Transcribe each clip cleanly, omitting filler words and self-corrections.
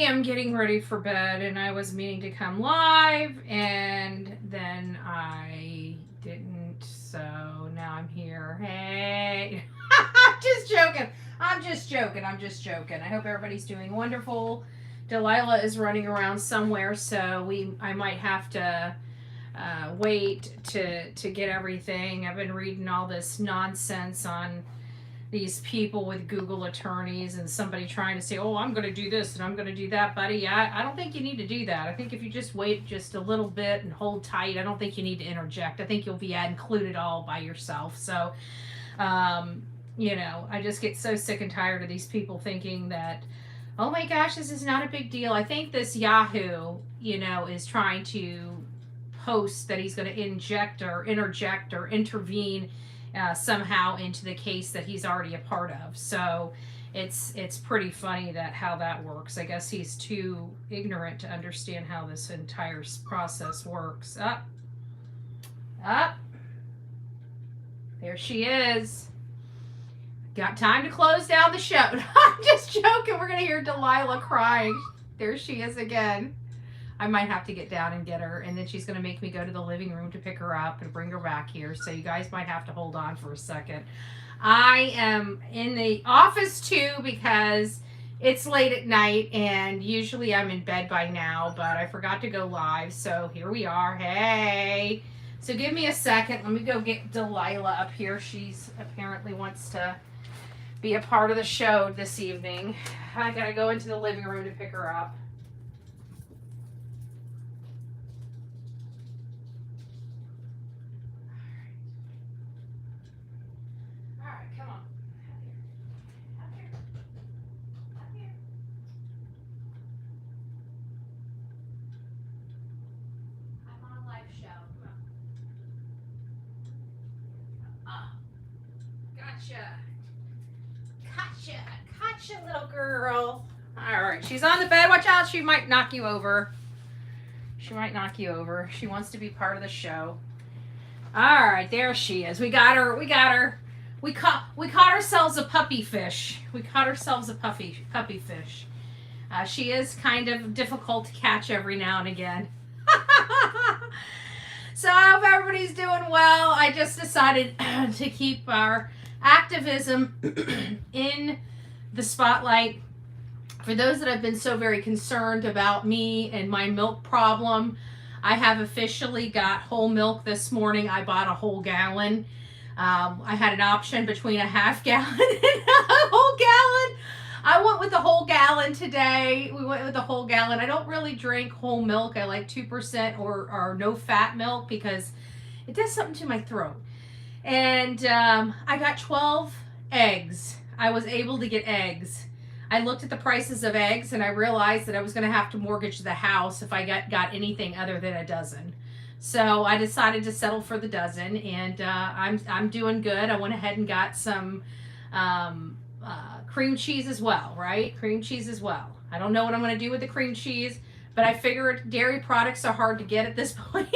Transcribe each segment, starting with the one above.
am getting ready for bed, and I was meaning to come live, and then I didn't, so now I'm here. Hey. I'm just joking. I'm just joking. I'm just joking. I hope everybody's doing wonderful. Delilah is running around somewhere, so I might have to wait to get everything. I've been reading all this nonsense on these people with Google attorneys and somebody trying to say, oh, I'm going to do this and I'm going to do that, buddy. I don't think you need to do that. I think if you just wait just a little bit and hold tight, I don't think you need to interject. I think you'll be included all by yourself. So, I just get so sick and tired of these people thinking that, oh my gosh, this is not a big deal. I think this Yahoo, is trying to post that he's going to inject or interject or intervene somehow into the case that he's already a part of. So it's pretty funny how that works. I guess he's too ignorant to understand how this entire process works. Up. There she is. Got time to close down the show. I'm just joking. We're going to hear Delilah crying. There she is again. I might have to get down and get her, and then she's going to make me go to the living room to pick her up and bring her back here. So you guys might have to hold on for a second. I am in the office too because it's late at night, and usually I'm in bed by now, but I forgot to go live. So here we are. Hey. So give me a second. Let me go get Delilah up here. She's apparently wants to be a part of the show this evening. I got to go into the living room to pick her up. Gotcha, little girl. All right, she's on the bed. Watch out, she might knock you over. She wants to be part of the show. All right, there she is. We got her. We caught ourselves a puppy fish. Puppy fish. She is kind of difficult to catch every now and again. So I hope everybody's doing well. I just decided to keep our activism in the spotlight. For those that have been so very concerned about me and my milk problem, I have officially got whole milk this morning. I bought a whole gallon. I had an option between a half gallon and a whole gallon. I went with the whole gallon today. We went with the whole gallon. I don't really drink whole milk. I like 2% or no fat milk because it does something to my throat. And I got 12 eggs. I was able to get eggs. I looked at the prices of eggs and I realized that I was going to have to mortgage the house if I got anything other than a dozen. So I decided to settle for the dozen, and I'm doing good. I went ahead and got some cream cheese as well, right? Cream cheese as well. I don't know what I'm going to do with the cream cheese, but I figured dairy products are hard to get at this point.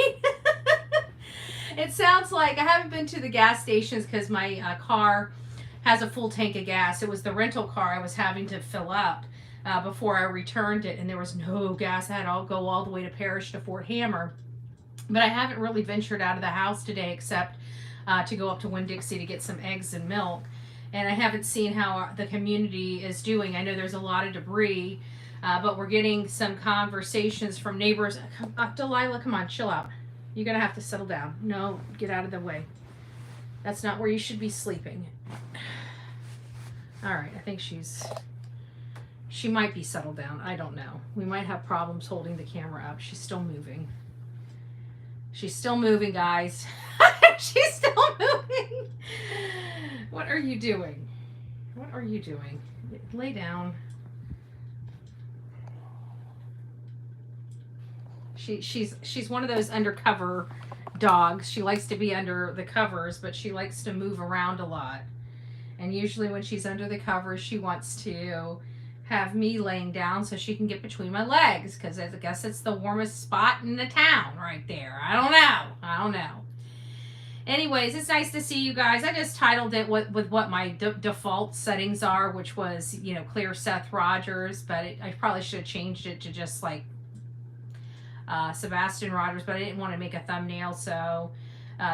It sounds like I haven't been to the gas stations because my car has a full tank of gas. It was the rental car I was having to fill up before I returned it, and there was no gas. I had to go all the way to Parrish to Fort Hammer. But I haven't really ventured out of the house today except to go up to Winn-Dixie to get some eggs and milk. And I haven't seen how the community is doing. I know there's a lot of debris, but we're getting some conversations from neighbors. Delilah, come on, chill out. You're going to have to settle down. No, get out of the way. That's not where you should be sleeping. All right, I think she might be settled down. I don't know. We might have problems holding the camera up. She's still moving. She's still moving, guys. She's still moving. What are you doing? What are you doing? Lay down. She's one of those undercover dogs. She likes to be under the covers, but she likes to move around a lot. And usually when she's under the covers, she wants to have me laying down so she can get between my legs, because I guess it's the warmest spot in the town right there. I don't know. Anyways, it's nice to see you guys. I just titled it with what my default settings are, which was, you know, clear Seth Rogers, but I probably should have changed it to just like Sebastian Rogers, but I didn't want to make a thumbnail, so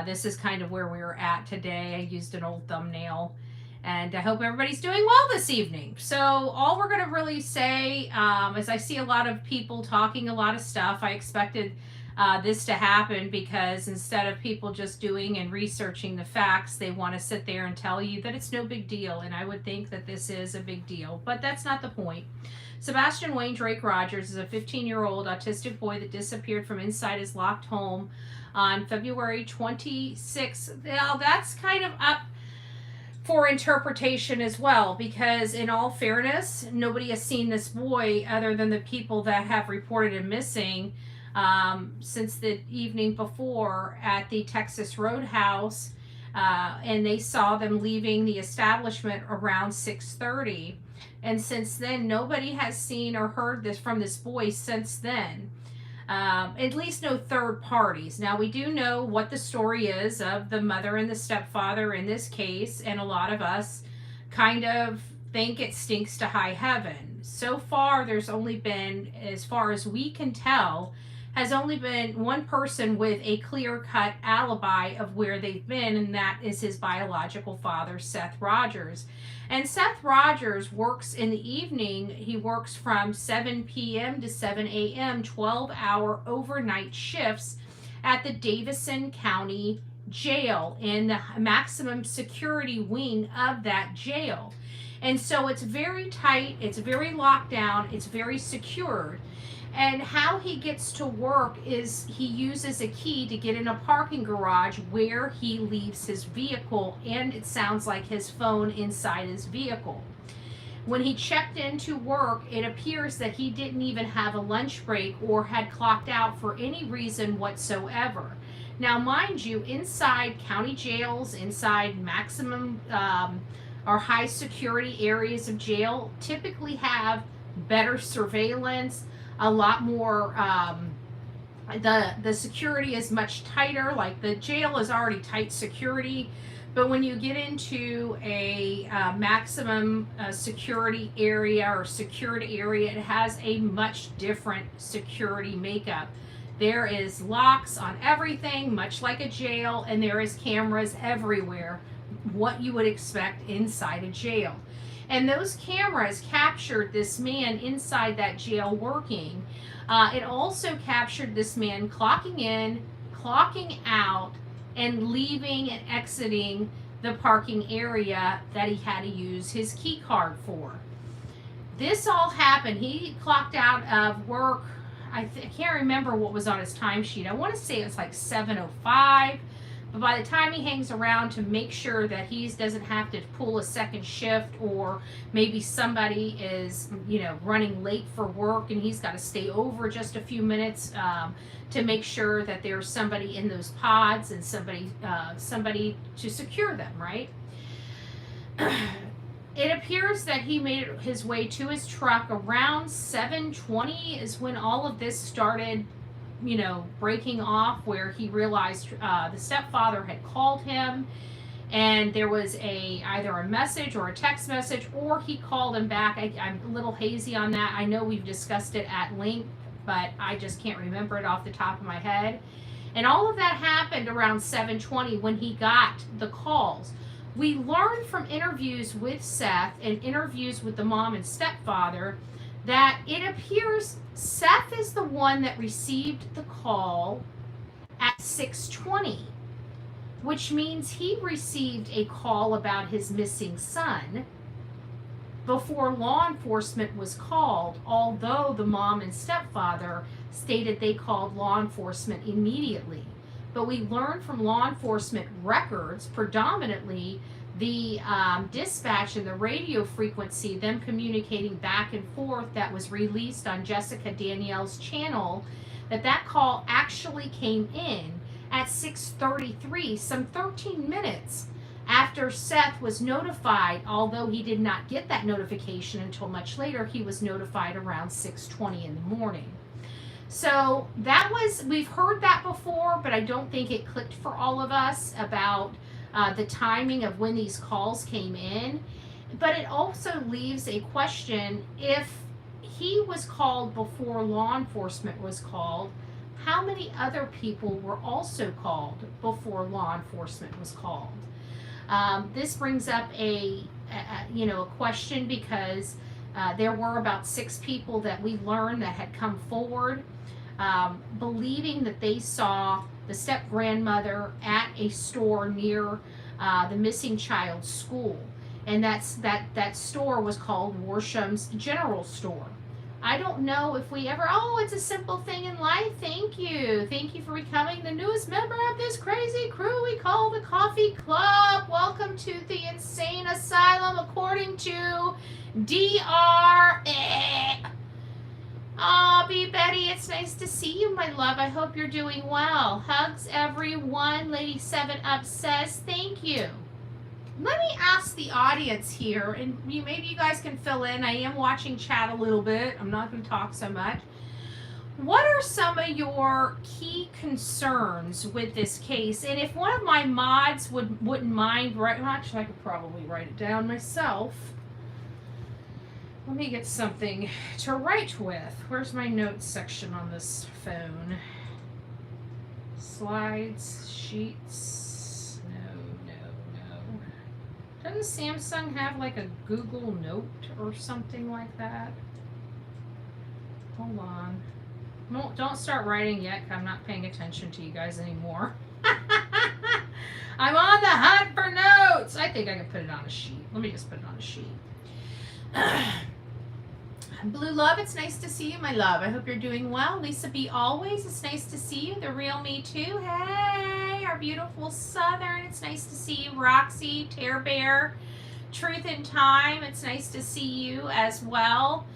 this is kind of where we were at today. I used an old thumbnail, and I hope everybody's doing well this evening. So all we're going to really say is I see a lot of people talking a lot of stuff. I expected this to happen because instead of people just doing and researching the facts, they want to sit there and tell you that it's no big deal, and I would think that this is a big deal, but that's not the point. Sebastian Wayne Drake Rogers is a 15-year-old autistic boy that disappeared from inside his locked home on February 26th. Now, that's kind of up for interpretation as well, because in all fairness, nobody has seen this boy other than the people that have reported him missing since the evening before at the Texas Roadhouse, and they saw them leaving the establishment around 6:30. And since then, nobody has seen or heard this from this boy since then. At least no third parties. Now, we do know what the story is of the mother and the stepfather in this case, and a lot of us kind of think it stinks to high heaven. So far, there's only been, as far as we can tell, has only been one person with a clear-cut alibi of where they've been, and that is his biological father, Seth Rogers. And Seth Rogers works in the evening. He works from 7 p.m. to 7 a.m., 12-hour overnight shifts at the Davidson County Jail in the maximum security wing of that jail. And so it's very tight, it's very locked down, it's very secured. And how he gets to work is he uses a key to get in a parking garage where he leaves his vehicle, and it sounds like his phone inside his vehicle. When he checked into work, it appears that he didn't even have a lunch break or had clocked out for any reason whatsoever. Now, mind you, inside county jails, inside maximum or high security areas of jail, typically have better surveillance, a lot more, the security is much tighter. Like the jail is already tight security, but when you get into a maximum security area or secured area, it has a much different security makeup. There is locks on everything, much like a jail, and there is cameras everywhere, what you would expect inside a jail. And those cameras captured this man inside that jail working. It also captured this man clocking in, clocking out, and leaving and exiting the parking area that he had to use his key card for. This all happened. He clocked out of work. I can't remember what was on his timesheet. I want to say it's like 7:05. But by the time he hangs around to make sure that he doesn't have to pull a second shift, or maybe somebody is, you know, running late for work and he's got to stay over just a few minutes to make sure that there's somebody in those pods and somebody to secure them, right? It appears that he made his way to his truck around 7:20 is when all of this started, you know, breaking off, where he realized the stepfather had called him, and there was either a message or a text message, or he called him back. I'm a little hazy on that. I know we've discussed it at length, but I just can't remember it off the top of my head. And all of that happened around 7:20 when he got the calls. We learned from interviews with Seth and interviews with the mom and stepfather that it appears Seth is the one that received the call at 6:20, which means he received a call about his missing son before law enforcement was called, although the mom and stepfather stated they called law enforcement immediately. But we learned from law enforcement records, predominantly the dispatch and the radio frequency, them communicating back and forth, that was released on Jessica Danielle's channel, that call actually came in at 6:33, some 13 minutes after Seth was notified, although he did not get that notification until much later. He was notified around 6:20 in the morning. So that was, we've heard that before, but I don't think it clicked for all of us about the timing of when these calls came in. But it also leaves a question: if he was called before law enforcement was called, how many other people were also called before law enforcement was called? This brings up a question, because there were about 6 people that we learned that had come forward, believing that they saw the step grandmother at a store near the missing child's school, and that store was called Worsham's General Store. I don't know if we ever, oh, it's a simple thing in life. Thank you for becoming the newest member of this crazy crew we call the Coffee Club. Welcome to the insane asylum, according to DR. Aw, Betty, it's nice to see you, my love. I hope you're doing well. Hugs, everyone. Lady 7 Up says thank you. Let me ask the audience here, and maybe you guys can fill in. I am watching chat a little bit. I'm not going to talk so much. What are some of your key concerns with this case? And if one of my mods wouldn't mind writing, actually I could probably write it down myself. Let me get something to write with. Where's my notes section on this phone? Slides, sheets. Doesn't Samsung have like a Google Note or something like that? Hold on. No, don't start writing yet, 'cause I'm not paying attention to you guys anymore. I'm on the hunt for notes. I think I can put it on a sheet. Let me just put it on a sheet. Blue Love, it's nice to see you, my love. I hope you're doing well. Lisa B. Always, it's nice to see you. The Real Me Too. Hey, our beautiful Southern. It's nice to see you. Roxy, Tear Bear, Truth in Time. It's nice to see you as well.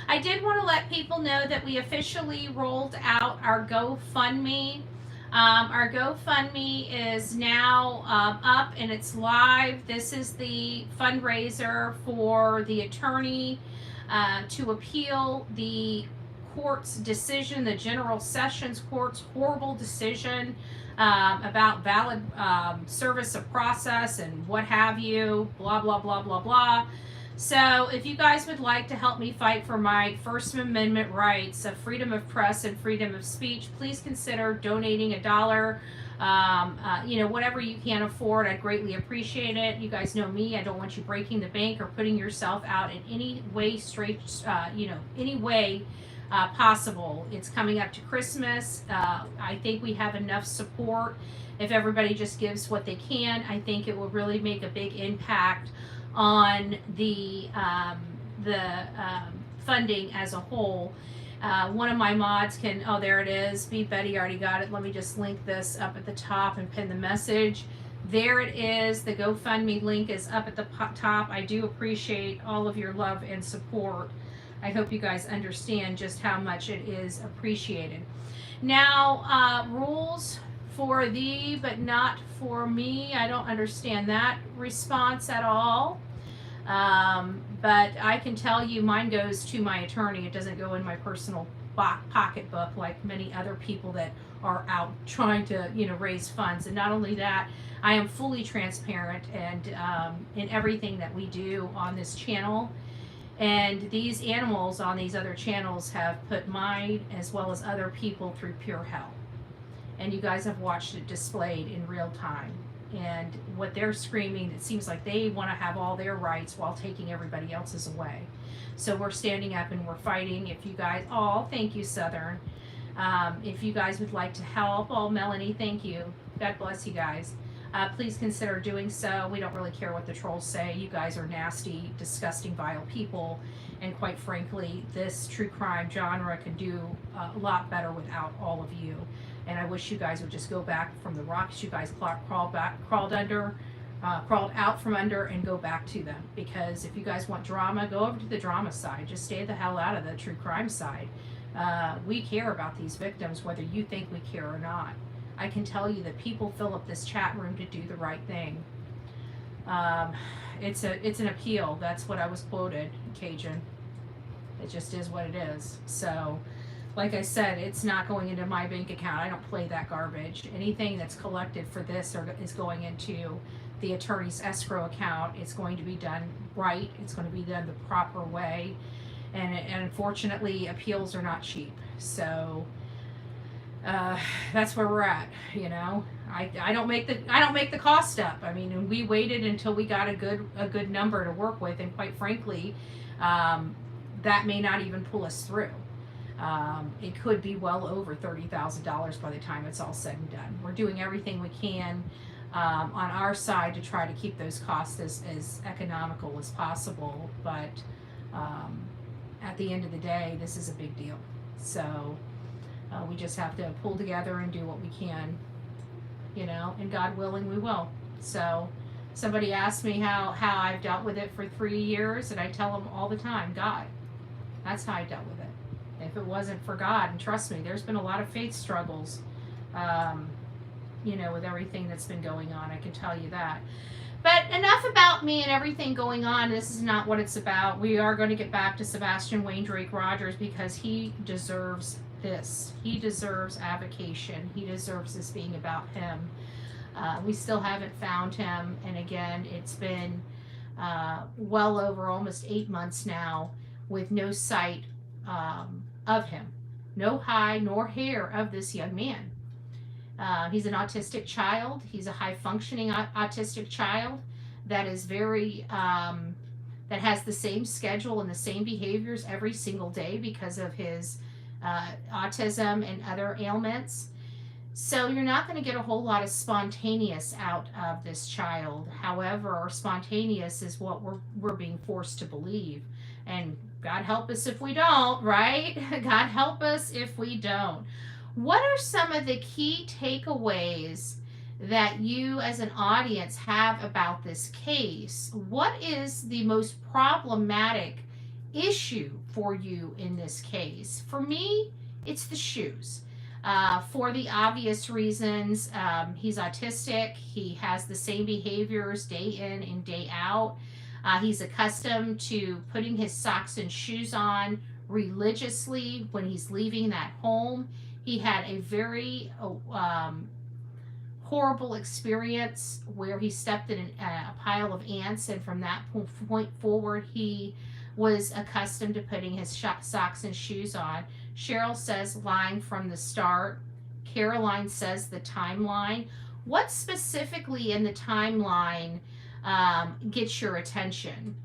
I did want to let people know that we officially rolled out our GoFundMe. Our GoFundMe is now up and it's live. This is the fundraiser for the attorney to appeal the court's decision, the General Sessions Court's horrible decision about valid service of process and what have you, blah, blah, blah, blah, blah. So if you guys would like to help me fight for my First Amendment rights of freedom of press and freedom of speech, please consider donating $1. Whatever you can afford, I'd greatly appreciate it. You guys know me. I don't want you breaking the bank or putting yourself out in any way possible. It's coming up to Christmas. I think we have enough support. If everybody just gives what they can, I think it will really make a big impact on the funding as a whole. One of my mods can, oh, there it is. Betty already got it. Let me just link this up at the top and pin the message. There it is. The GoFundMe link is up at the top. I do appreciate all of your love and support. I hope you guys understand just how much it is appreciated. Now, rules for thee, but not for me. I don't understand that response at all. But I can tell you mine goes to my attorney. It doesn't go in my personal pocketbook like many other people that are out trying to, raise funds. And not only that, I am fully transparent and in everything that we do on this channel. And these animals on these other channels have put mine as well as other people through pure hell. And you guys have watched it displayed in real time. And what they're screaming, it seems like they want to have all their rights while taking everybody else's away. So we're standing up and we're fighting. If you guys, oh, thank you, Southern. If you guys would like to help, oh, Melanie, thank you. God bless you guys. Please consider doing so. We don't really care what the trolls say. You guys are nasty, disgusting, vile people. And quite frankly, this true crime genre can do a lot better without all of you. And I wish you guys would just go back from the rocks you guys crawled out from under and go back to them. Because if you guys want drama, go over to the drama side. Just stay the hell out of the true crime side. We care about these victims, whether you think we care or not. I can tell you that people fill up this chat room to do the right thing. It's an appeal. That's what I was quoted, Cajun. It just is what it is. So like I said, it's not going into my bank account. I don't play that garbage. Anything that's collected for this is going into the attorney's escrow account. It's going to be done right. It's going to be done the proper way. And unfortunately, appeals are not cheap. So that's where we're at. You know, I don't make the cost up. I mean, we waited until we got a good number to work with, and quite frankly, that may not even pull us through. It could be well over $30,000 by the time it's all said and done. We're doing everything we can on our side to try to keep those costs as economical as possible, but at the end of the day, this is a big deal. So we just have to pull together and do what we can, you know, and God willing, we will. So somebody asked me how I've dealt with it for 3 years, and I tell them all the time, God. That's how I dealt with it. If it wasn't for God, and trust me, there's been a lot of faith struggles, you know, with everything that's been going on. I can tell you that. But enough about me and everything going on. This is not what it's about. We are going to get back to Sebastian Rogers because he deserves this. He deserves avocation. He deserves this being about him. We still haven't found him. And again, it's been well over almost 8 months now with no sight of him. No high nor hair of this young man. He's an autistic child. He's a high-functioning autistic child that is very, that has the same schedule and the same behaviors every single day because of his autism and other ailments. So you're not going to get a whole lot of spontaneous out of this child. However, spontaneous is what we're being forced to believe. And God help us if we don't, right? God help us if we don't. What are some of the key takeaways that you as an audience have about this case? What is the most problematic issue for you in this case? For me, it's the shoes. For the obvious reasons, he's autistic. He has the same behaviors day in and day out. He's accustomed to putting his socks and shoes on religiously when he's leaving that home. He had a very horrible experience where he stepped in a pile of ants, and from that point forward, he was accustomed to putting his socks and shoes on. Cheryl says lying from the start. Caroline says the timeline. What specifically in the timeline gets your attention?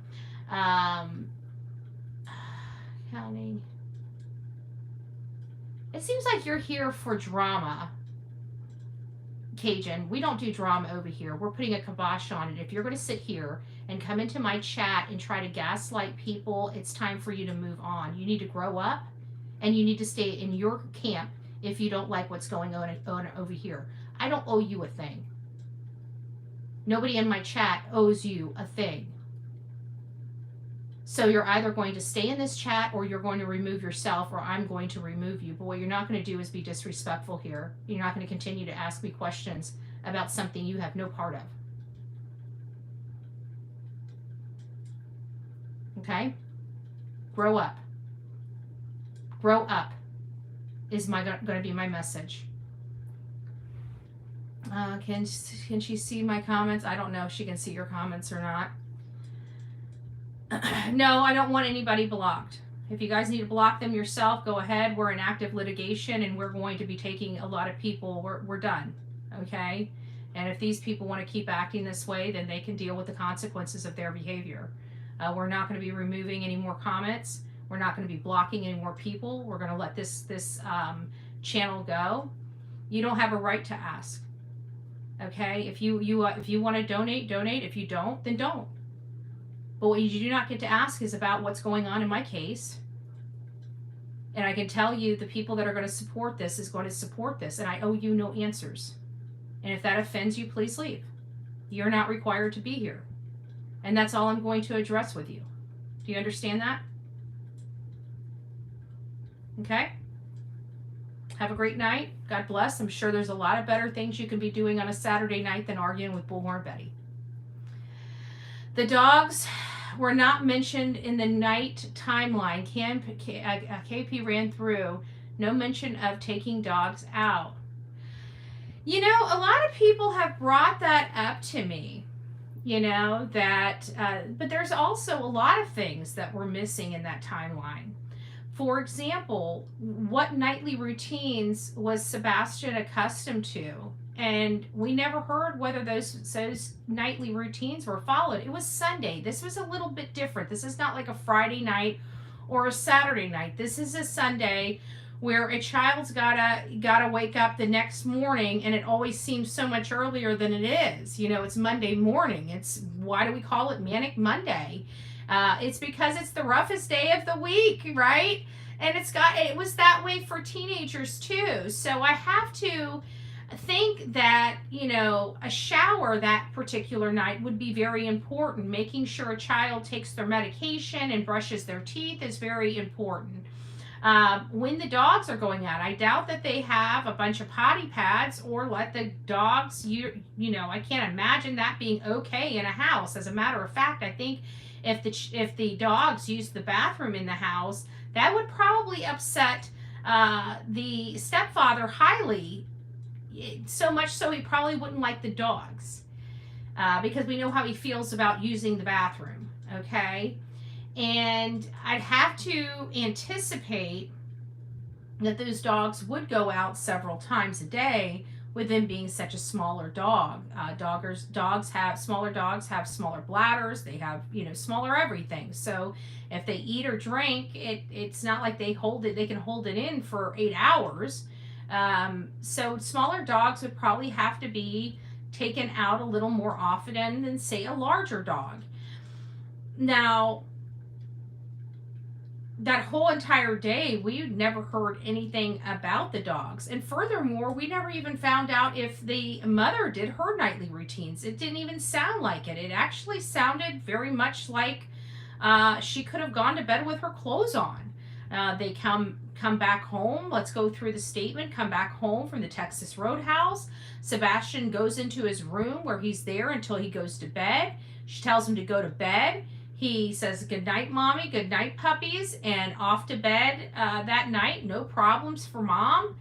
Counting. It seems like you're here for drama, Cajun. We don't do drama over here. We're putting a kibosh on it. If you're going to sit here and come into my chat and try to gaslight people, it's time for you to move on. You need to grow up, and you need to stay in your camp if you don't like what's going on over here. I don't owe you a thing. Nobody in my chat owes you a thing. So you're either going to stay in this chat, or you're going to remove yourself, or I'm going to remove you. But what you're not going to do is be disrespectful here. You're not going to continue to ask me questions about something you have no part of. Okay? Grow up. Grow up is going to be my message. Can she see my comments? I don't know if she can see your comments or not. No, I don't want anybody blocked. If you guys need to block them yourself, go ahead. We're in active litigation, and we're going to be taking a lot of people. We're done, okay? And if these people want to keep acting this way, then they can deal with the consequences of their behavior. We're not going to be removing any more comments. We're not going to be blocking any more people. We're going to let this channel go. You don't have a right to ask, okay? If you want to donate, donate. If you don't, then don't. But what you do not get to ask is about what's going on in my case. And I can tell you the people that are going to support this is going to support this, and I owe you no answers. And if that offends you, please leave. You're not required to be here. And that's all I'm going to address with you. Do you understand that? Okay? Have a great night. God bless. I'm sure there's a lot of better things you can be doing on a Saturday night than arguing with Bullhorn Betty. The dogs were not mentioned in the night timeline. KP ran through No mention of taking dogs out. You know, a lot of people have brought that up to me, you know, that, but there's also a lot of things that were missing in that timeline. For example, what nightly routines was Sebastian accustomed to? And we never heard whether those nightly routines were followed. It was Sunday. This was a little bit different. This is not like a Friday night or a Saturday night. This is a Sunday where a child's gotta wake up the next morning, and it always seems so much earlier than it is. You know, it's Monday morning. It's, why do we call it Manic Monday? It's because it's the roughest day of the week, right? And it was that way for teenagers too. So I have to think that, you know, a shower that particular night would be very important. Making sure a child takes their medication and brushes their teeth is very important. When the dogs are going out, I doubt that they have a bunch of potty pads or let the dogs, you know, I can't imagine that being okay in a house. As a matter of fact, I think if the dogs use the bathroom in the house, that would probably upset the stepfather highly, so much so he probably wouldn't like the dogs, because we know how he feels about using the bathroom, okay? And I'd have to anticipate that those dogs would go out several times a day, with them being such a smaller dog. Smaller dogs have smaller bladders. They have, you know, smaller everything. So if they eat or drink, it's not like they can hold it in for 8 hours. So smaller dogs would probably have to be taken out a little more often than, say, a larger dog. Now, that whole entire day, we never heard anything about the dogs. And furthermore, we never even found out if the mother did her nightly routines. It didn't even sound like it. It actually sounded very much like she could have gone to bed with her clothes on. They come back home. Let's go through the statement. Come back home from the Texas Roadhouse. Sebastian goes into his room where he's there until he goes to bed. She tells him to go to bed. He says, "Good night, Mommy. Good night, puppies," and off to bed that night. No problems for Mom.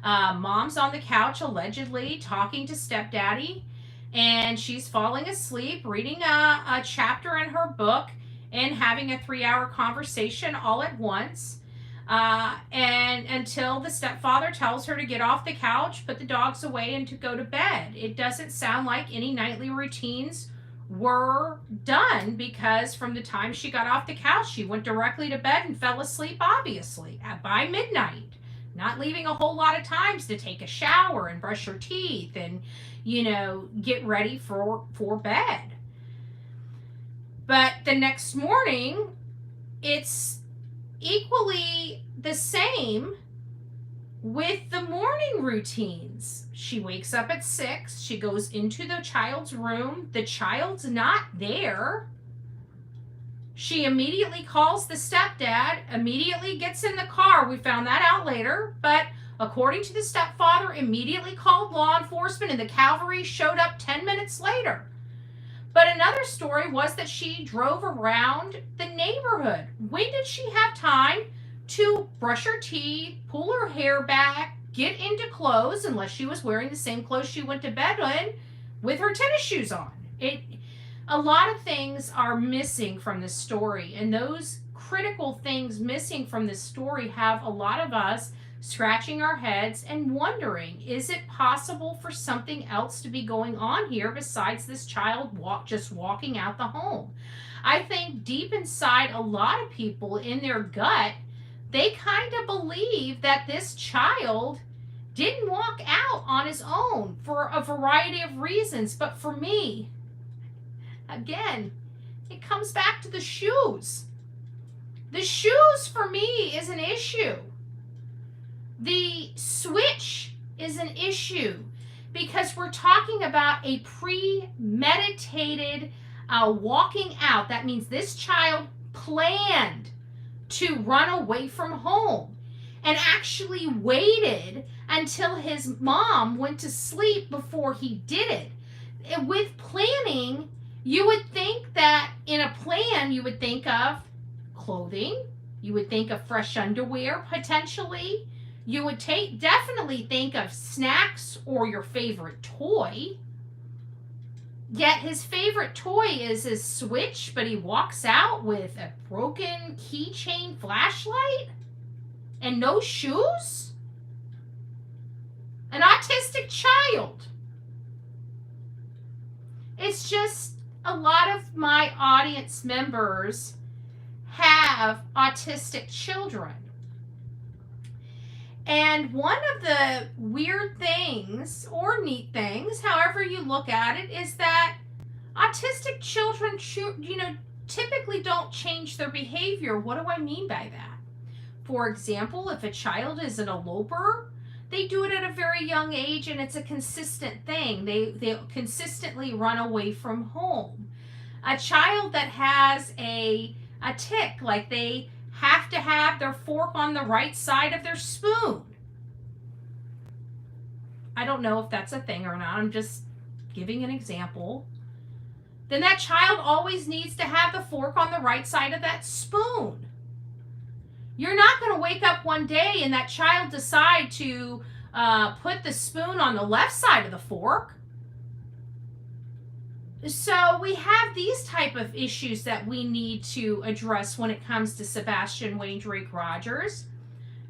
Mom's on the couch, allegedly talking to Stepdaddy, and she's falling asleep, reading a chapter in her book, and having a 3-hour conversation all at once. And until the stepfather tells her to get off the couch, put the dogs away, and to go to bed. It doesn't sound like any nightly routines were done, because from the time she got off the couch, she went directly to bed and fell asleep, obviously, by midnight, not leaving a whole lot of times to take a shower and brush her teeth and, you know, get ready for bed. But the next morning, it's equally the same with the morning routines. She wakes up at 6. She goes into the child's room. The child's not there. She immediately calls the stepdad, immediately gets in the car. We found that out later. But according to the stepfather, immediately called law enforcement, and the cavalry showed up 10 minutes later. But another story was that she drove around the neighborhood. When did she have time to brush her teeth, pull her hair back, get into clothes, unless she was wearing the same clothes she went to bed in with her tennis shoes on? A lot of things are missing from this story, and those critical things missing from this story have a lot of us scratching our heads and wondering, is it possible for something else to be going on here besides this child just walking out the home? I think deep inside, a lot of people in their gut, they kind of believe that this child didn't walk out on his own for a variety of reasons. But for me, again, it comes back to the shoes. The shoes for me is an issue. The switch is an issue, because we're talking about a premeditated walking out. That means this child planned to run away from home and actually waited until his mom went to sleep before he did it. With planning, you would think that in a plan, you would think of clothing, you would think of fresh underwear potentially, You would definitely think of snacks or your favorite toy. Yet his favorite toy is his Switch, but he walks out with a broken keychain flashlight and no shoes? An autistic child. It's just a lot of my audience members have autistic children. And one of the weird things, or neat things, however you look at it, is that autistic children, typically don't change their behavior. What do I mean by that? For example, if a child is an eloper, they do it at a very young age, and it's a consistent thing. They consistently run away from home. A child that has a tic, like they have to have their fork on the right side of their spoon. I don't know if that's a thing or not. I'm just giving an example. Then that child always needs to have the fork on the right side of that spoon. You're not going to wake up one day and that child decide to put the spoon on the left side of the fork. So we have these type of issues that we need to address when it comes to Sebastian Wayne Drake Rogers,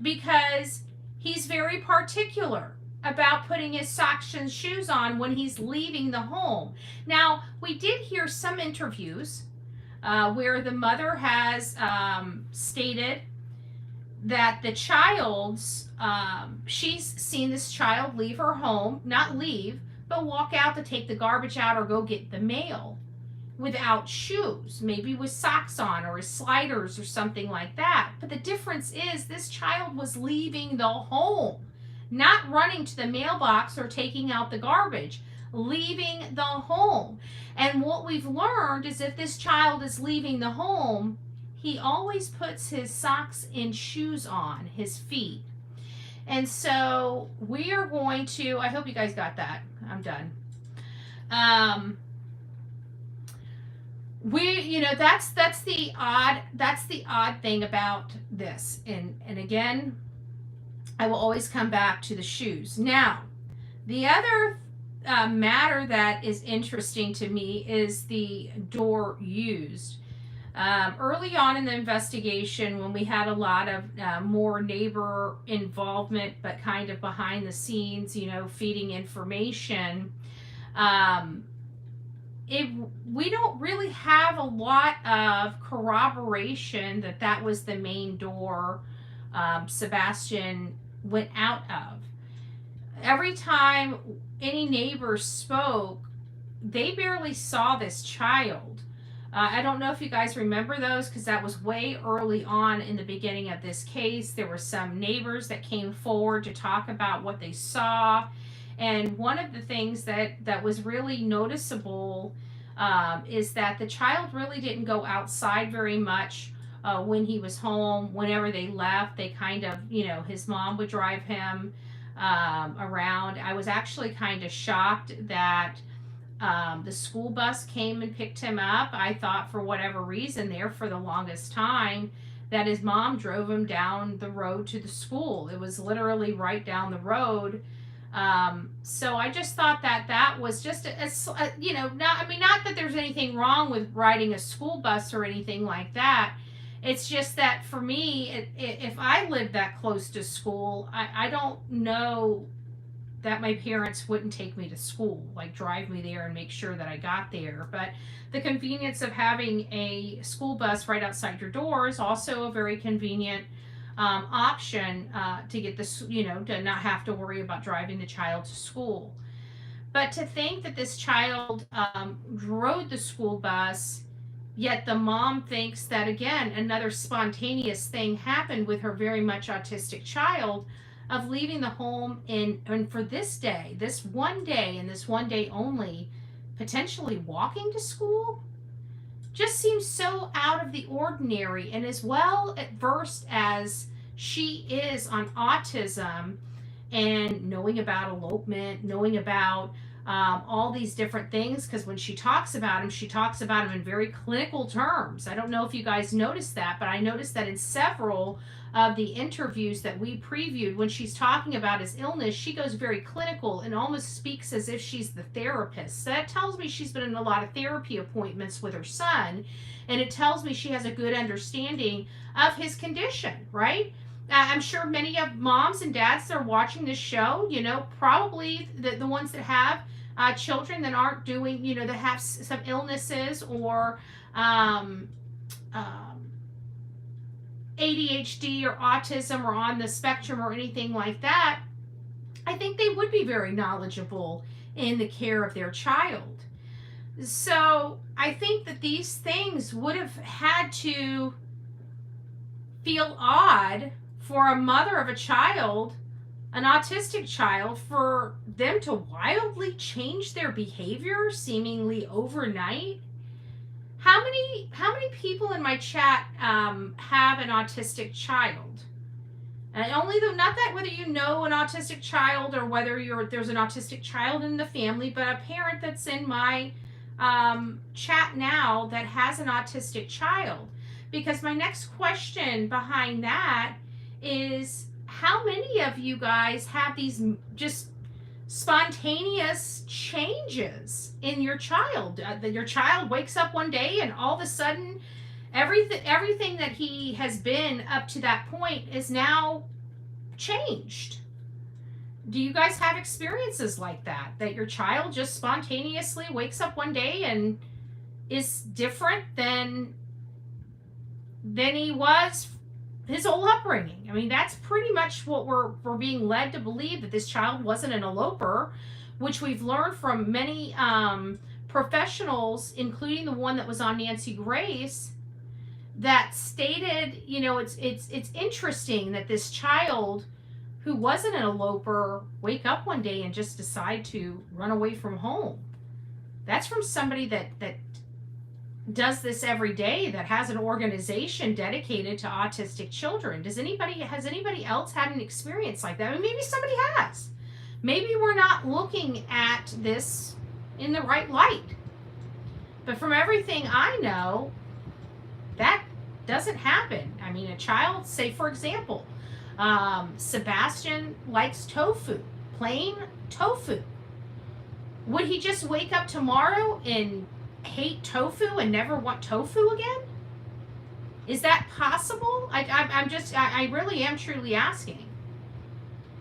because he's very particular about putting his socks and shoes on when he's leaving the home. Now, we did hear some interviews where the mother has stated that the child's, she's seen this child leave her home, not leave, but walk out to take the garbage out or go get the mail without shoes, maybe with socks on or his sliders or something like that. But the difference is this child was leaving the home, not running to the mailbox or taking out the garbage, leaving the home. And what we've learned is if this child is leaving the home, he always puts his socks and shoes on his feet. And so we are going to, I hope you guys got that. I'm done. That's the odd thing about this. And again, I will always come back to the shoes. Now, the other matter that is interesting to me is the door used. Early on in the investigation, when we had a lot of more neighbor involvement, but kind of behind the scenes, feeding information, we don't really have a lot of corroboration that was the main door Sebastian went out of. Every time any neighbors spoke, they barely saw this child. I don't know if you guys remember those, because that was way early on in the beginning of this case. There were some neighbors that came forward to talk about what they saw. And one of the things that was really noticeable is that the child really didn't go outside very much when he was home. Whenever they left, they kind of, his mom would drive him around. I was actually kind of shocked that the school bus came and picked him up. I thought for whatever reason there for the longest time that his mom drove him down the road to the school. It was literally right down the road. So I just thought that was just not that there's anything wrong with riding a school bus or anything like that. It's just that for me, if I lived that close to school, I don't know that my parents wouldn't take me to school, like drive me there and make sure that I got there. But the convenience of having a school bus right outside your door is also a very convenient option to get this, to not have to worry about driving the child to school. But to think that this child rode the school bus, yet the mom thinks that, again, another spontaneous thing happened with her very much autistic child, of leaving the home and for this day, this one day and this one day only, potentially walking to school, just seems so out of the ordinary. And as well versed as she is on autism and knowing about elopement, knowing about all these different things, because when she talks about him, she talks about him in very clinical terms. I don't know if you guys noticed that, but I noticed that in several of the interviews that we previewed, when she's talking about his illness, she goes very clinical and almost speaks as if she's the therapist. So that tells me she's been in a lot of therapy appointments with her son, and it tells me she has a good understanding of his condition, right? I'm sure many of moms and dads that are watching this show, probably the ones that have children that aren't doing, that have some illnesses or ADHD or autism or on the spectrum or anything like that, I think they would be very knowledgeable in the care of their child. So I think that these things would have had to feel odd for a mother of a child, an autistic child, for them to wildly change their behavior seemingly overnight. How many people in my chat have an autistic child? And not that whether you know an autistic child or whether there's an autistic child in the family, but a parent that's in my chat now that has an autistic child. Because my next question behind that is, how many of you guys have these just spontaneous changes in your child? That your child wakes up one day and all of a sudden everything that he has been up to that point is now changed. Do you guys have experiences like that? That your child just spontaneously wakes up one day and is different than he was his whole upbringing? I mean, that's pretty much what we're being led to believe, that this child wasn't an eloper, which we've learned from many professionals, including the one that was on Nancy Grace, that stated, it's interesting that this child who wasn't an eloper wake up one day and just decide to run away from home. That's from somebody that does this every day, that has an organization dedicated to autistic children. Has anybody else had an experience like that? I mean, maybe somebody has. Maybe we're not looking at this in the right light. But from everything I know, that doesn't happen. I mean, a child, say for example, Sebastian likes tofu, plain tofu. Would he just wake up tomorrow and hate tofu and never want tofu again? Is that possible? I really am truly asking.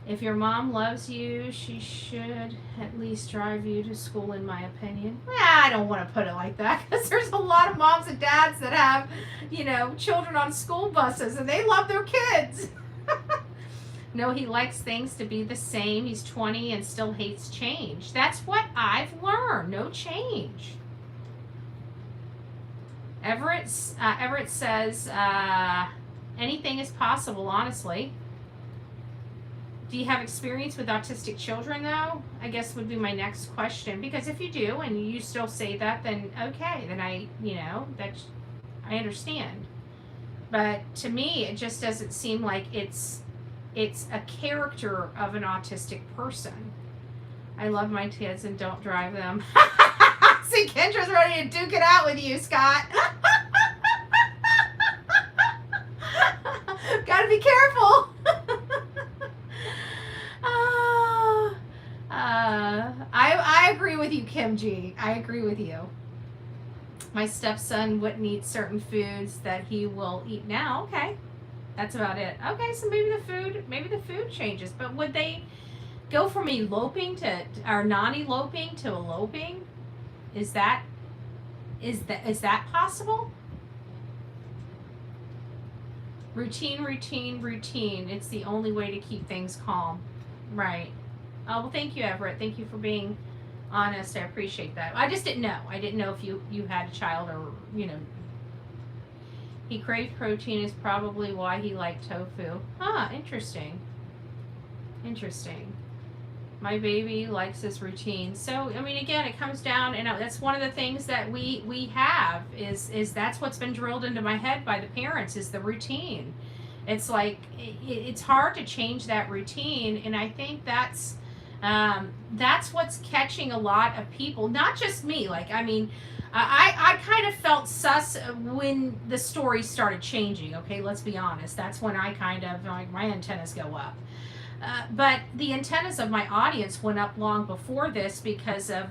If your mom loves you, she should at least drive you to school, in my opinion. I don't want to put it like that, because there's a lot of moms and dads that have, children on school buses and they love their kids. No, he likes things to be the same. He's 20 and still hates change. That's what I've learned. No change. Everett says, anything is possible, honestly. Do you have experience with autistic children, though? I guess would be my next question. Because if you do, and you still say that, then okay, then I understand. But to me, it just doesn't seem like it's a character of an autistic person. I love my kids and don't drive them. See, Kendra's ready to duke it out with you, Scott. Gotta be careful. I agree with you, Kim G. I agree with you. My stepson wouldn't eat certain foods that he will eat now. Okay. That's about it. Okay, so maybe the food changes. But would they go from eloping or non-eloping to eloping? Is that possible? Routine. It's the only way to keep things calm. Right. Oh, well, thank you, Everett. Thank you for being honest. I appreciate that. I just didn't know. I didn't know if you had a child or, He craved protein is probably why he liked tofu. Interesting. My baby likes this routine. So, I mean, again, it comes down, and that's one of the things that we have is that's what's been drilled into my head by the parents, is the routine. It's like, it's hard to change that routine, and I think that's That's what's catching a lot of people, not just me. Like, I mean, I kind of felt sus when the story started changing. Okay, let's be honest. That's when I kind of, like, my antennas go up. But the antennas of my audience went up long before this because of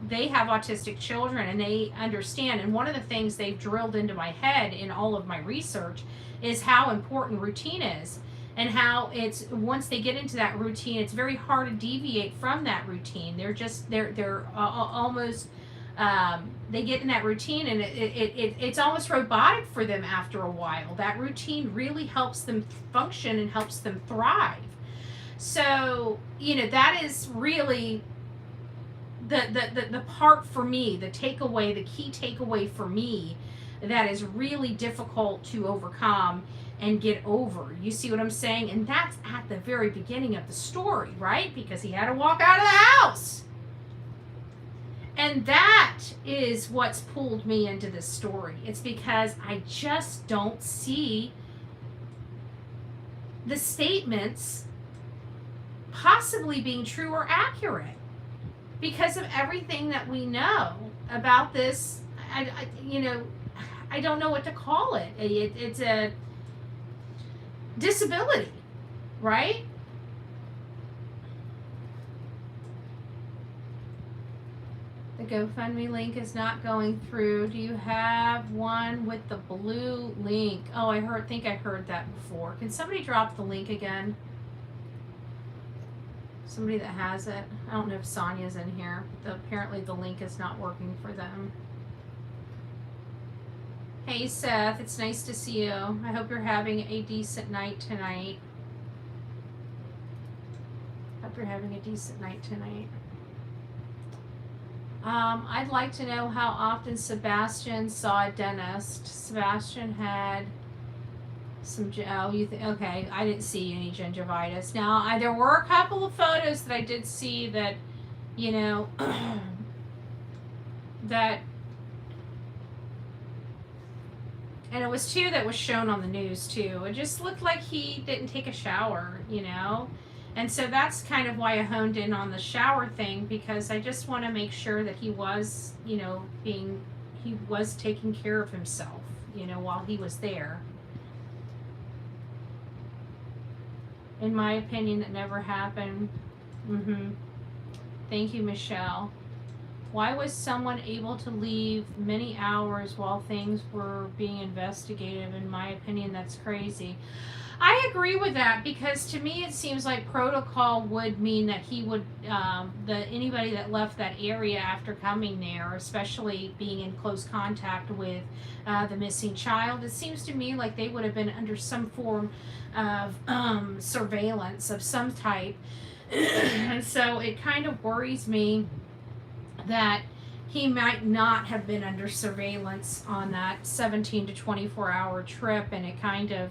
they have autistic children and they understand. And one of the things they've drilled into my head in all of my research is how important routine is, and how it's once they get into that routine, it's very hard to deviate from that routine. They're almost they get in that routine, and it's almost robotic for them after a while. That routine really helps them function and helps them thrive. So, you know, that is really the part for me, the takeaway, the key takeaway for me that is really difficult to overcome and get over. You see what I'm saying? And that's at the very beginning of the story, right? Because he had to walk out of the house. And that is what's pulled me into this story. It's because I just don't see the statements possibly being true or accurate because of everything that we know about this. I don't know what to call it. It's a disability, right? The GoFundMe link is not going through. Do you have one with the blue link? Oh, I think I heard that before. Can somebody drop the link again? Somebody that has it. I don't know if Sonia's in here. Apparently the link is not working for them. Hey Seth, it's nice to see you. I hope you're having a decent night tonight. Hope you're having a decent night tonight. I'd like to know how often Sebastian saw a dentist. Sebastian had some, okay, I didn't see any gingivitis. Now, there were a couple of photos that I did see that, you know, that, and it was two that was shown on the news too. It just looked like he didn't take a shower, you know. And so that's kind of why I honed in on the shower thing, because I just want to make sure that he was, you know, he was taking care of himself, you know, while he was there. In my opinion, that never happened. Thank you, Michelle. Why was someone able to leave many hours while things were being investigated? In my opinion, that's crazy. I agree with that, because to me it seems like protocol would mean that he would, anybody that left that area after coming there, especially being in close contact with the missing child, it seems to me like they would have been under some form of surveillance of some type. And so it kind of worries me that he might not have been under surveillance on that 17 to 24 hour trip, and it kind of,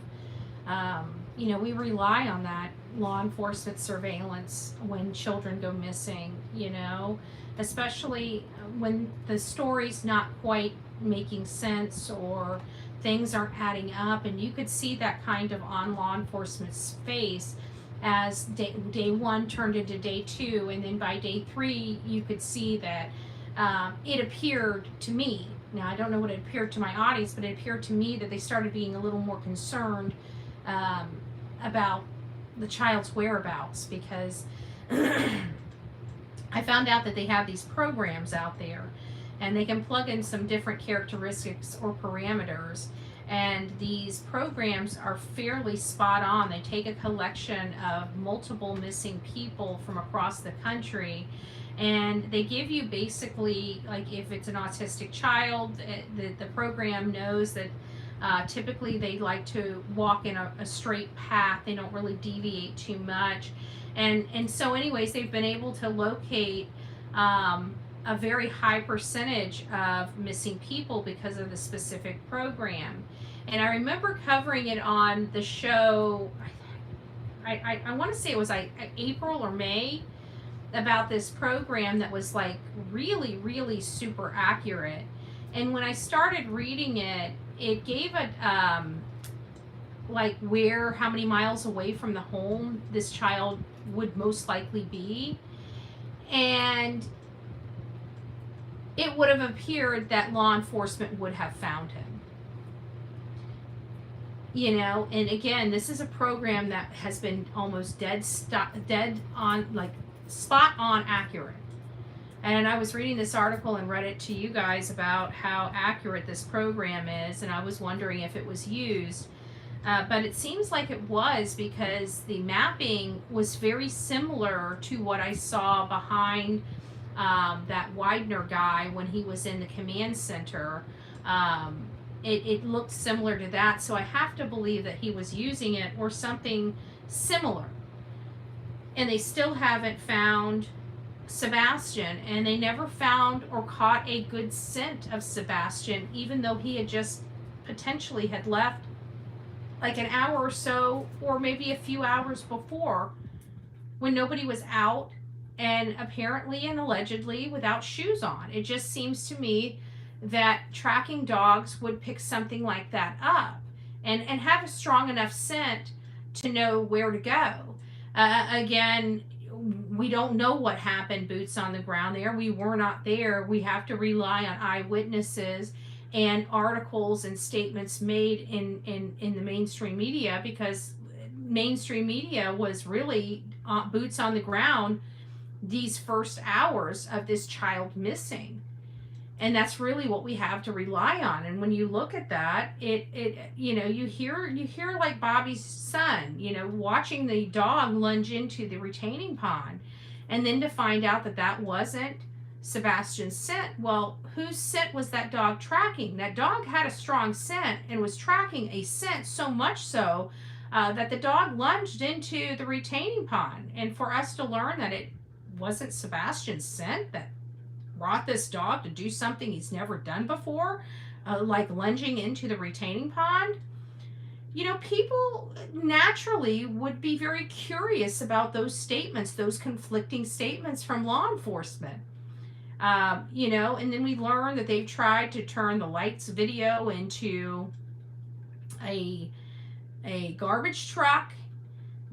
you know, we rely on that law enforcement surveillance when children go missing, you know, especially when the story's not quite making sense or things aren't adding up. And you could see that kind of on law enforcement's face as day one turned into day two, and then by day three you could see that it appeared to me, now I don't know what it appeared to my audience, but it appeared to me that they started being a little more concerned about the child's whereabouts, because I found out that they have these programs out there and they can plug in some different characteristics or parameters, and these programs are fairly spot on. They take a collection of multiple missing people from across the country, and they give you basically, like, if it's an autistic child, the program knows that typically they like to walk in a straight path. They don't really deviate too much. And so anyways, they've been able to locate a very high percentage of missing people because of the specific program. And I remember covering it on the show, I want to say it was like April or May, about this program that was like really, really super accurate. And when I started reading it, it gave a like how many miles away from the home this child would most likely be. And it would have appeared that law enforcement would have found him. You know, and again, this is a program that has been almost dead on, like spot on accurate. And I was reading this article and read it to you guys about how accurate this program is, and I was wondering if it was used. But it seems like it was, because the mapping was very similar to what I saw behind that Widener guy when he was in the command center. It looked similar to that, so I have to believe that he was using it or something similar. And they still haven't found Sebastian, and they never found or caught a good scent of Sebastian, even though he had just potentially had left like an hour or so, or maybe a few hours before, when nobody was out, and apparently and allegedly without shoes on. It just seems to me that tracking dogs would pick something like that up and have a strong enough scent to know where to go. Again, we don't know what happened boots on the ground there. We were not there. We have to rely on eyewitnesses and articles and statements made in the mainstream media, because mainstream media was really boots on the ground these first hours of this child missing. And that's really what we have to rely on. And when you look at that, it you know, you hear like Bobby's son, you know, watching the dog lunge into the retaining pond, and then to find out that that wasn't Sebastian's scent. Well, whose scent was that dog tracking? That dog had a strong scent and was tracking a scent, so much so that the dog lunged into the retaining pond. And for us to learn that it wasn't Sebastian's scent that brought this dog to do something he's never done before, like lunging into the retaining pond, you know, people naturally would be very curious about those statements, those conflicting statements from law enforcement. You know, and then we learn that they've tried to turn the lights video into a garbage truck.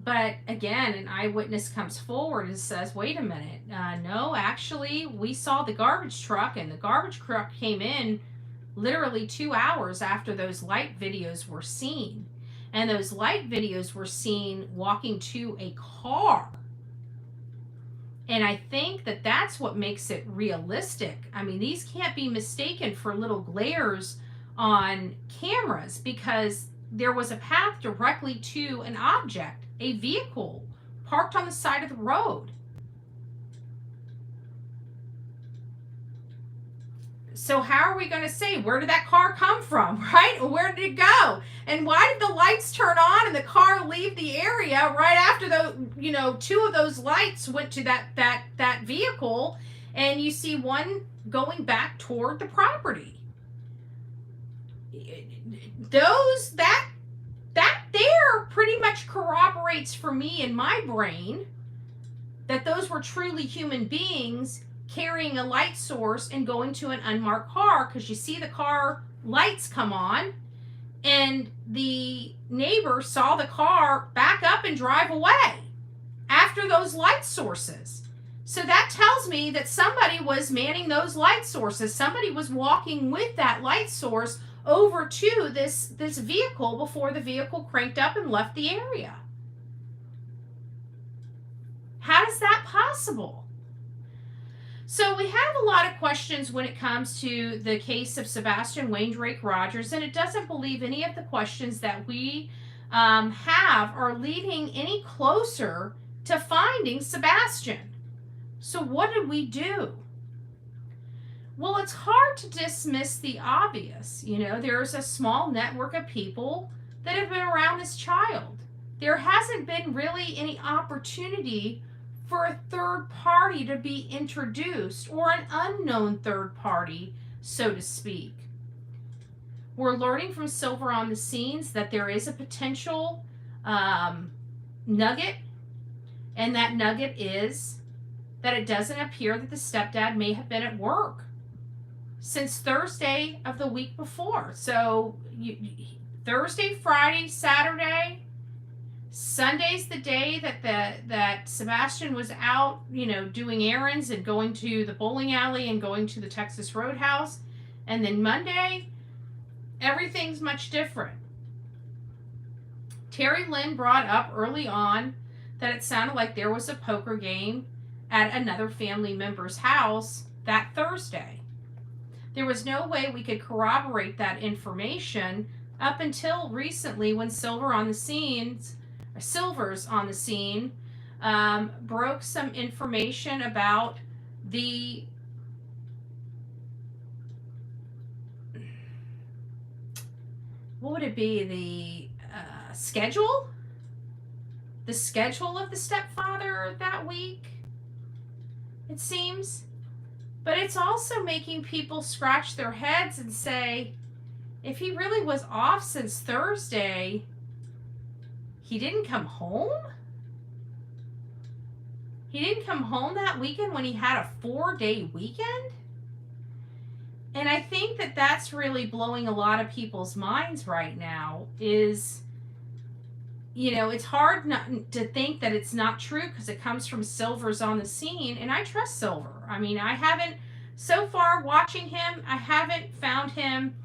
But again, an eyewitness comes forward and says, wait a minute, no, actually, we saw the garbage truck, and the garbage truck came in literally 2 hours after those light videos were seen. And those light videos were seen walking to a car. And I think that that's what makes it realistic. I mean, these can't be mistaken for little glares on cameras, because there was a path directly to an object, a vehicle parked on the side of the road. So how are we going to say, where did that car come from, right? Where did it go? And why did the lights turn on and the car leave the area right after the, you know, 2 of those lights went to that vehicle, and you see one going back toward the property? That there pretty much corroborates for me in my brain that those were truly human beings carrying a light source and going to an unmarked car, because you see the car lights come on, and the neighbor saw the car back up and drive away after those light sources. So that tells me that somebody was manning those light sources. Somebody was walking with that light source over to this vehicle before the vehicle cranked up and left the area. How is that possible? So we have a lot of questions when it comes to the case of Sebastian Wayne Drake Rogers, and it doesn't believe any of the questions that we have are leading any closer to finding Sebastian. So what did we do? Well, it's hard to dismiss the obvious. You know, there's a small network of people that have been around this child. There hasn't been really any opportunity for a third party to be introduced, or an unknown third party, so to speak. We're learning from Silver on the Scenes that there is a potential nugget, and that nugget is that it doesn't appear that the stepdad may have been at work since Thursday of the week before. So Thursday, Friday, Saturday, Sunday's the day that Sebastian was out, doing errands and going to the bowling alley and going to the Texas Roadhouse. And then Monday, everything's much different. Terry Lynn brought up early on that it sounded like there was a poker game at another family member's house that Thursday. There was no way we could corroborate that information up until recently when Silver's on the scene, broke some information about the what would it be, the schedule of the stepfather that week, it seems. But it's also making people scratch their heads and say, if he really was off since Thursday, he didn't come home? He didn't come home that weekend when he had a 4-day weekend? And I think that that's really blowing a lot of people's minds right now is, it's hard not to think that it's not true because it comes from Silver's on the scene, and I trust Silver. I mean, I haven't, so far watching him, I haven't found him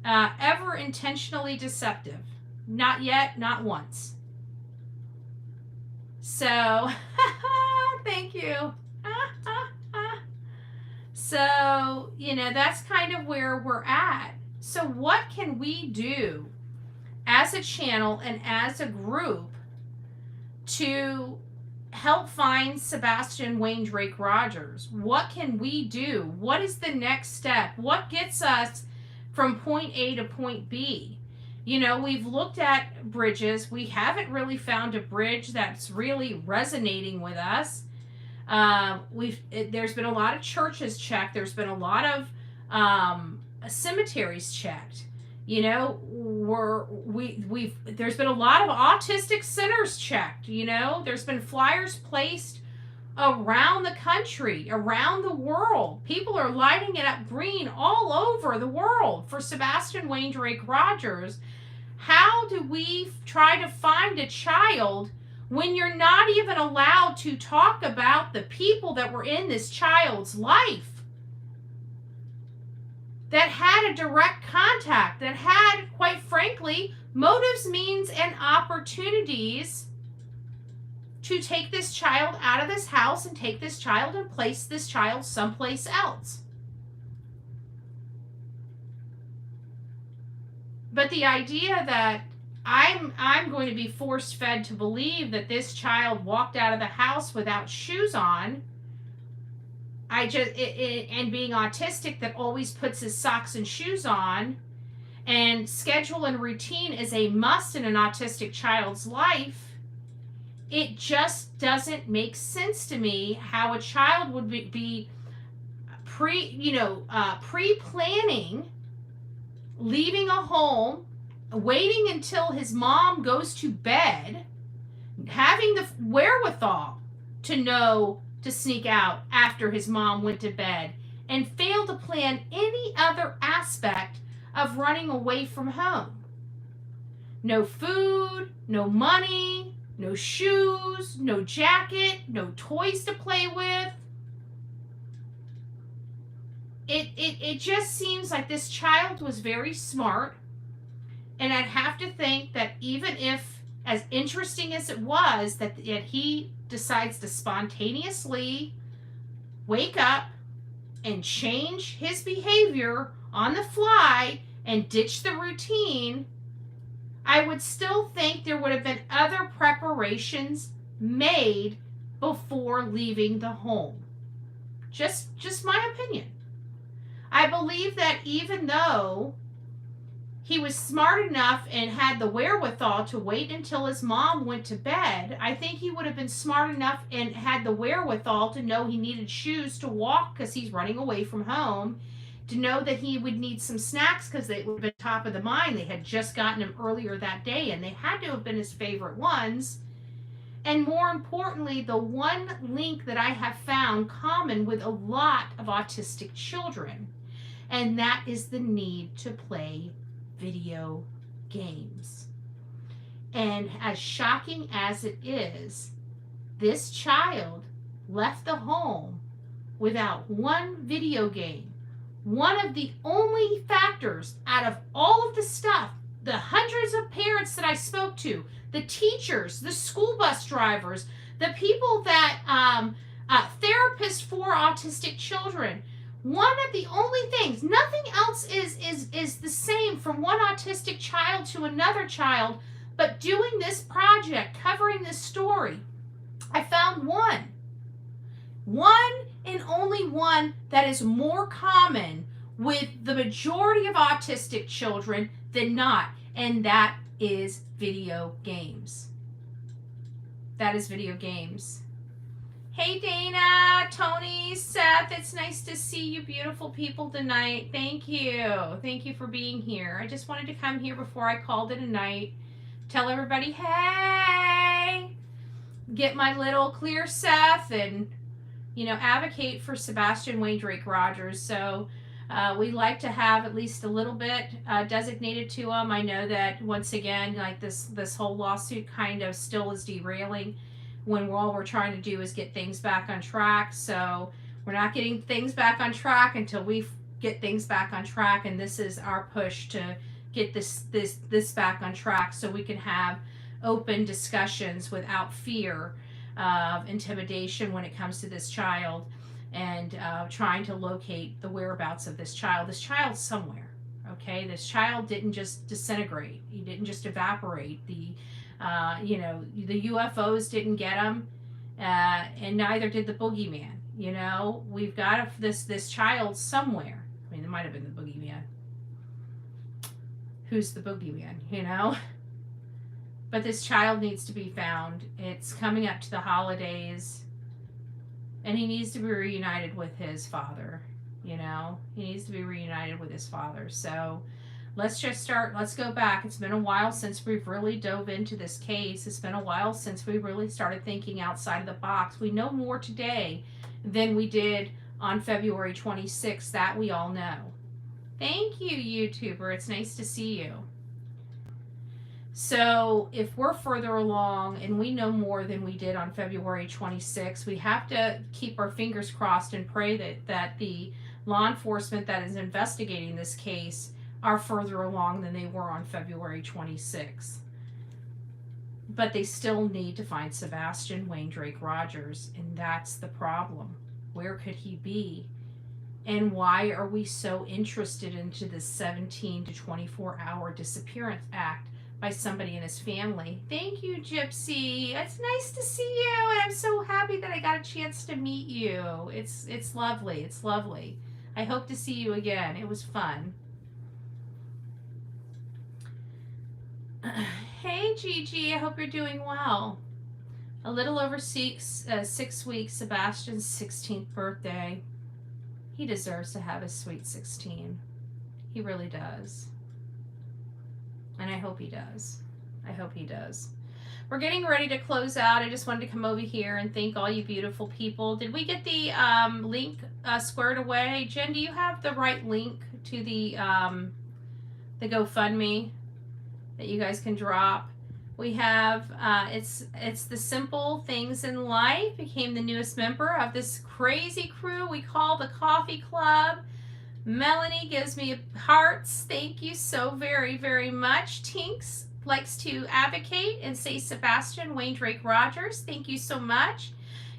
ever intentionally deceptive. Not yet, not once. So, thank you. So, that's kind of where we're at. So what can we do as a channel and as a group to help find Sebastian Wayne Drake Rogers? What can we do? What is the next step? What gets us from point A to point B? We've looked at bridges. We haven't really found a bridge that's really resonating with us. There's been a lot of churches checked. There's been a lot of cemeteries checked. There's been a lot of autistic centers checked. There's been flyers placed around the country, around the world. People are lighting it up green all over the world for Sebastian Wayne Drake Rogers. How do we try to find a child when you're not even allowed to talk about the people that were in this child's life, that had a direct contact, that had, quite frankly, motives, means, and opportunities to take this child out of this house and take this child and place this child someplace else? But the idea that I'm going to be force-fed to believe that this child walked out of the house without shoes on, and being autistic, that always puts his socks and shoes on, and schedule and routine is a must in an autistic child's life, it just doesn't make sense to me how a child would be pre-planning leaving a home, waiting until his mom goes to bed, having the wherewithal to know to sneak out after his mom went to bed, and fail to plan any other aspect of running away from home. No food, no money, no shoes, no jacket, no toys to play with. It just seems like this child was very smart, and I'd have to think that even if, as interesting as it was, that he decides to spontaneously wake up and change his behavior on the fly and ditch the routine, I would still think there would have been other preparations made before leaving the home. Just my opinion. I believe that even though he was smart enough and had the wherewithal to wait until his mom went to bed, I think he would have been smart enough and had the wherewithal to know he needed shoes to walk because he's running away from home, to know that he would need some snacks because they would have been top of the mind. They had just gotten him earlier that day, and they had to have been his favorite ones. And more importantly, the one link that I have found common with a lot of autistic children, and that is the need to play video games. And as shocking as it is, this child left the home without one video game. One of the only factors out of all of the stuff, the hundreds of parents that I spoke to, the teachers, the school bus drivers, the people that therapists for autistic children, one of the only things, nothing else is the same from one autistic child to another child, but doing this project, covering this story, I found one and only one that is more common with the majority of autistic children than not, and that is video games. That is video games. Hey Dana, Tony, Seth, it's nice to see you beautiful people tonight. Thank you. Thank you for being here. I just wanted to come here before I called it a night. Tell everybody, hey! Get my little clear Seth and, advocate for Sebastian Rogers. So we like to have at least a little bit designated to him. I know that once again, like this whole lawsuit kind of still is derailing when all we're trying to do is get things back on track. So we're not getting things back on track until we get things back on track, and this is our push to get this back on track so we can have open discussions without fear of intimidation when it comes to this child, and trying to locate the whereabouts of this child. This child's somewhere, okay? This child didn't just disintegrate. He didn't just evaporate. The UFOs didn't get him, and neither did the boogeyman. We've got this child somewhere. I mean, it might have been the boogeyman. Who's the boogeyman, But this child needs to be found. It's coming up to the holidays, and he needs to be reunited with his father. He needs to be reunited with his father. So let's go back. It's been a while since we've really dove into this case. It's been a while since we really started thinking outside of the box. We know more today than we did on February 26th. That we all know. Thank you, YouTuber. It's nice to see you. So if we're further along and we know more than we did on February 26th, we have to keep our fingers crossed and pray that the law enforcement that is investigating this case are further along than they were on February 26th. But they still need to find Sebastian Rogers, and that's the problem. Where could he be? And why are we so interested into this 17 to 24 hour disappearance act by somebody in his family? Thank you, Gypsy. It's nice to see you, and I'm so happy that I got a chance to meet you. It's lovely. It's lovely. I hope to see you again. It was fun. Hey, Gigi. I hope you're doing well. A little over 6 weeks, Sebastian's 16th birthday. He deserves to have a sweet 16. He really does. And I hope he does. I hope he does. We're getting ready to close out. I just wanted to come over here and thank all you beautiful people. Did we get the link squared away? Jen, do you have the right link to the GoFundMe that you guys can drop? We have, it's the Simple Things in Life. Became the newest member of this crazy crew we call the Coffee Club. Melanie gives me hearts. Thank you so very, very much. Tinks likes to advocate and say Sebastian Rogers. Thank you so much.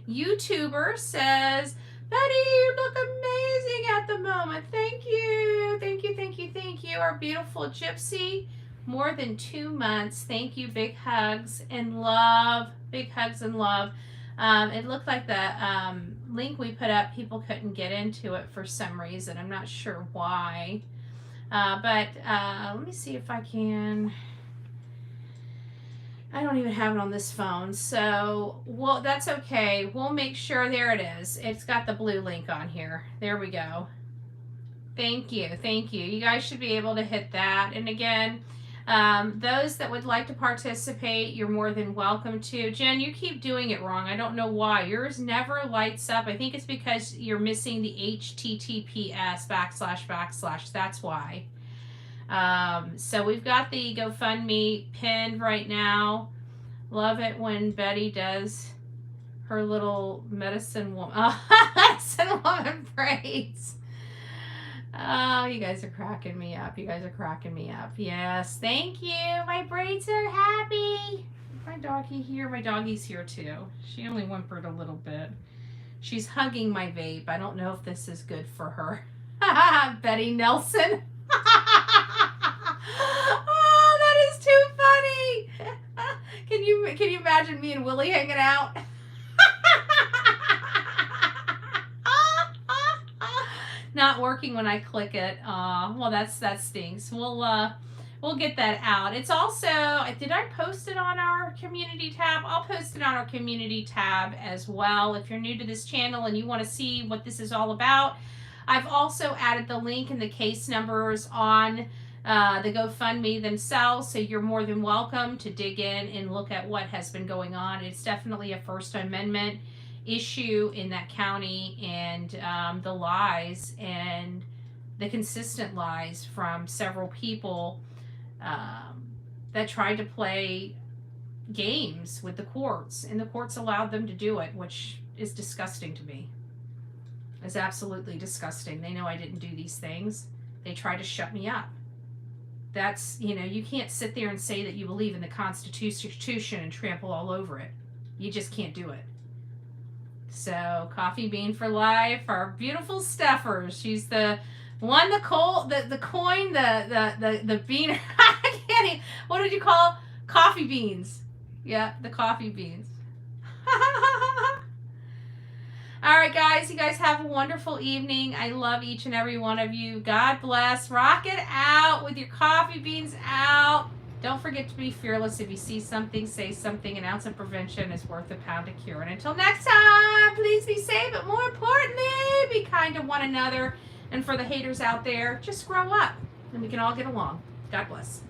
YouTuber says, Betty, you look amazing at the moment. Thank you. Thank you, thank you, thank you. Our beautiful Gypsy. More than 2 months. Thank you. Big hugs and love. Big hugs and love. It looked like the link we put up, people couldn't get into it for some reason. I'm not sure why. But let me see if I can. I don't even have it on this phone. So, well, that's okay. We'll make sure. There it is. It's got the blue link on here. There we go. Thank you. Thank you. You guys should be able to hit that. And again, those that would like to participate, you're more than welcome to. Jen, you keep doing it wrong. I don't know why. Yours never lights up. I think it's because you're missing the HTTPS //. That's why. So we've got the GoFundMe pinned right now. Love it when Betty does her little medicine woman braids. Oh, you guys are cracking me up. You guys are cracking me up. Yes, thank you. My braids are happy. My doggy here. My doggy's here too. She only whimpered a little bit. She's hugging my vape. I don't know if this is good for her. Betty Nelson. Oh, that is too funny. Can you imagine me and Willie hanging out? Not working when I click it. Well, that stinks. We'll get that out. It's also, did I post it on our community tab? I'll post it on our community tab as well. If you're new to this channel and you want to see what this is all about, I've also added the link and the case numbers on the GoFundMe themselves, so you're more than welcome to dig in and look at what has been going on. It's definitely a First Amendment issue in that county, and the lies and the consistent lies from several people that tried to play games with the courts, and the courts allowed them to do it, which is disgusting to me. It's absolutely disgusting. They know I didn't do these things. They try to shut me up. That's, you can't sit there and say that you believe in the Constitution and trample all over it. You just can't do it. So, Coffee Bean for Life, our beautiful Steffers. She's the one, the coin, the bean. I can't even, what did you call coffee beans? Yeah, the coffee beans. All right, guys, you guys have a wonderful evening. I love each and every one of you. God bless. Rock it out with your coffee beans out. Don't forget to be fearless. If you see something, say something. An ounce of prevention is worth a pound of cure. And until next time, please be safe, but more importantly, be kind to one another. And for the haters out there, just grow up, and we can all get along. God bless.